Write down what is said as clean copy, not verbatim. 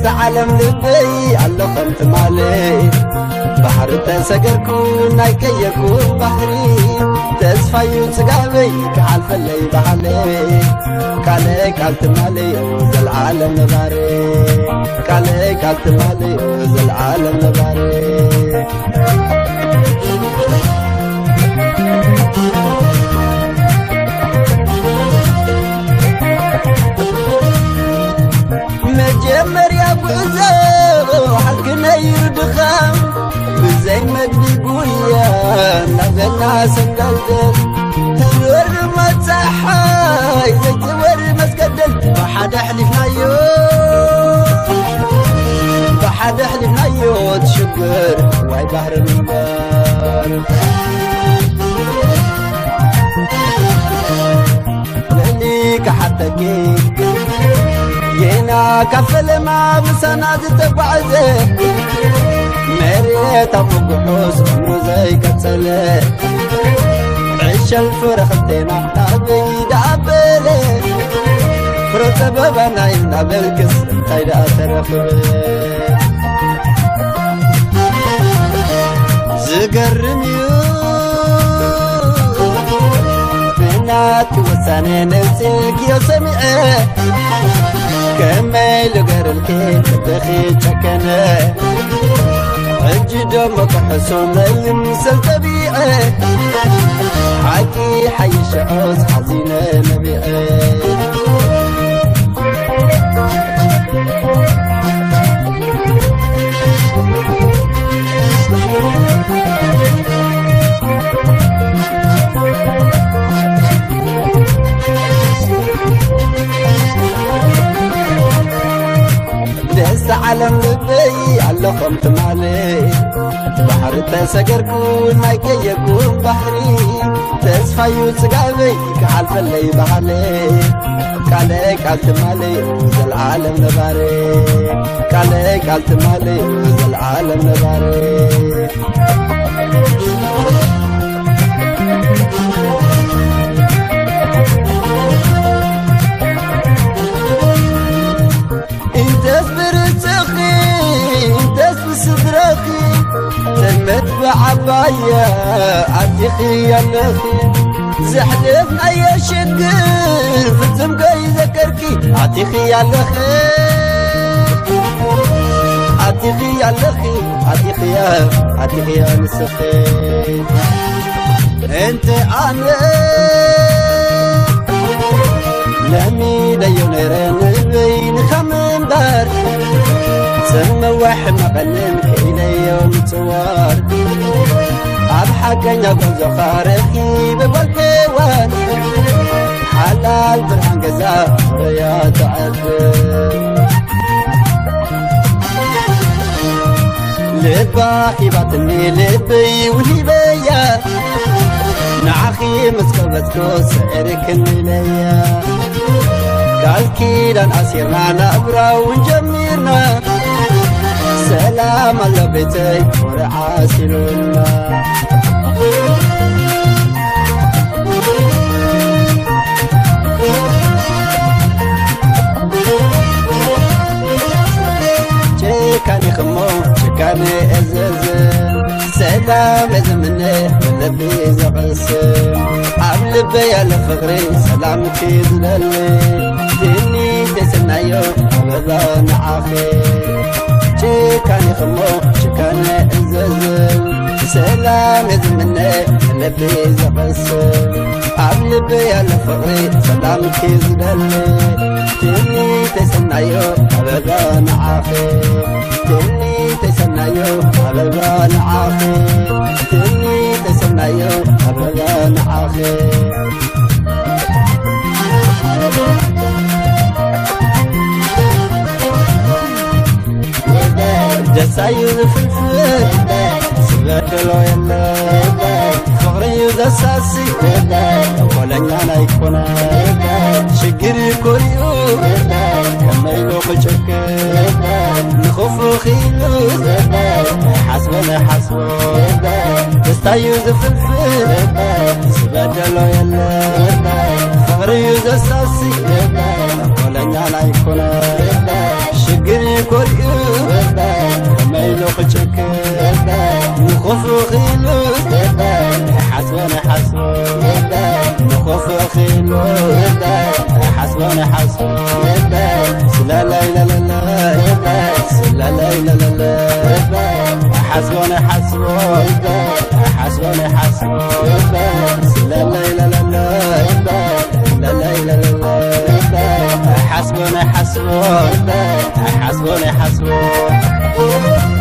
عالم لبي الله خمت مالي بحر تسقركو نايكيكو بحري تسفايو تقابي كعالف اللي بحالي كاليك عالتمالي وذا العالم نباري كاليك عالتمالي وذا العالم نباري مجمر يا بوزو حقنا يردخام بزي مجدي قويا نبنا سندلدل تنور متسحاي زي تور مسقدل بحد حلفنا بحد حلفنا تشكر واي بحر المنبار لليك حتى كيك ينا كفل ما بسناد تبعزه مريت ابو قحوس عمرو زي كتسله عش الفرخ دينا نبي دابله فرت بابنا ينا بالكس خير اترخبه زقرميو بنات وساني نسيك يا سمعه كمل غير الكيك بخي تشكنه عجي دمك حسون المسل طبيعي حكي حي شعوز حزينة نبيعي دس عالم لبي على خمت مالي بحر تسقركو نايكي يكون بحري تسفايو تقابي كعالف اللي بحالي كاليك عالتمالي وذا العالم نباري كاليك عالتمالي وذا العالم نباري تلمت بعباية عتيخي يا لخي زحلفنا يا شقر في الزمقاي ذكركي عتيخي يا لخي عتيخي يا لخي عتيخي يا نسخي انت انا لمي ديونيرين بين خمم دار سمى واحد مقلمك إلي يوم توار أضحكني أقول زخارخي بقول حيوان حلال برهان قزا يا تعذب لباخي باطني لبي والهبايا نعخي مسكبتكو سعرك الليليا قال كيدان أسيرنا نبرا ونجميرنا سلام الله بيتي ورعاسلنا شكاني خمو شكاني ازازن سلام ازمني ولبي زغسن عبلبي يا لفغري سلامك يزللي ديني تسنايو أبدا نعافي شكاني خمو شكاني ازازن سلام ازمني ولبي زغسن عبلبي يا لفغري سلامك يزللي ديني تسنايو أبدا نعافي ديني تسنايو أبدا نعافي ديني تسنايو أبدا نعافي جسايو فلفل سبادلو يلا فغريو دساسي ولا نانا يكونا شجري كوريو كميلو بشك نخوف خيلو حسبنا حسبو جسايو فلفل سبادلو يلا فغريو دساسي ولا نانا يكونا شقري كوريو ما يلوقتك نخوف خيلو حسبنا حسبو نخوف خيلو حسبنا حسبو لا لا لا لا لا لا لا لا لا حسبنا حسبو حسبنا حسبو لا لا لا لا لا لا لا لا حسبنا حسبو حسبنا حسبو